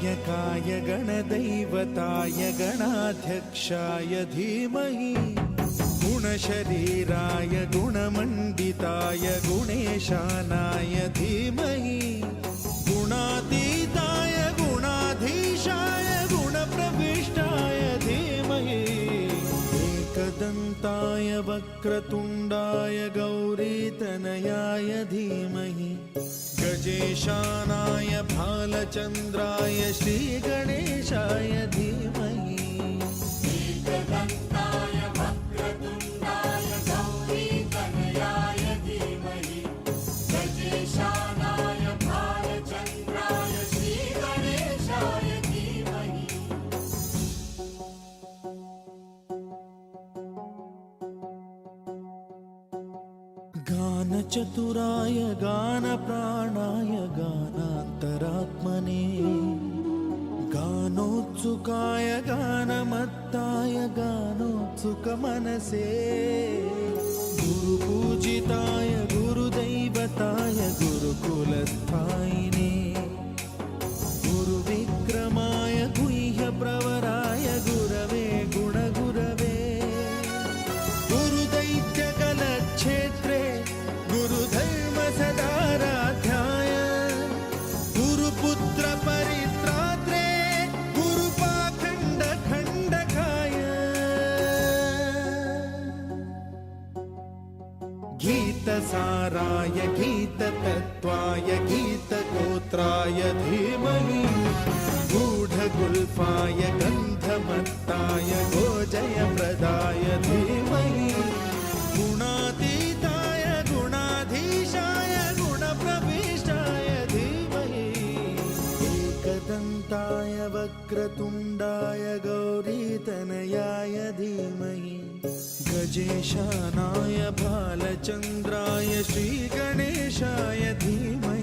गणनायकाय गणदैवताय गणाध्यक्षाय धीमहि गुणशरीराय गुणमण्डिताय गुणेशानाय धीमहि गुणातीताय गुणाधीशाय गुणप्रविष्टाय धीमहि एकदन्ताय वक्रतुण्डाय गौरीतनयाय धीमहि गजेशानाय भालचन्द्राय श्रीगणेशाय धीमहि एकदन्ताय वक्रतुण्डाय गौरीतनयाय धीमहि गजेशानाय भालचन्द्राय श्रीगणेशाय धीमहि गानचतुराय गानप्राणाय गानान्तरात्मने गानोत्सुकाय गानमत्ताय गानोत्सुकमनसे गुरुपूजिताय गुरुदैवताय गुरुकुलस्थायिने गुरुविक्रमाय गुह्यप्रवराय गुरवे गुणगुरवे गुरुदैत्यकलक्षेत्रे गुरुधर्मसदाराध्याय गुरुपुत्र परित्रात्रे गुरुपाखण्डखण्डकाय गीतसाराय गीततत्त्वाय गीतगोत्राय धीमहि गूढगुल्फाय गन्धमत्ताय गोजयप्रदाय धीमहि गुणातीताय गुणाधीशाय गुणप्रविष्टाय धीमहि एकदन्ताय वक्रतुण्डाय गौरीतनयाय धीमहि गजेशानाय भालचन्द्राय श्रीगणेशाय धीमहि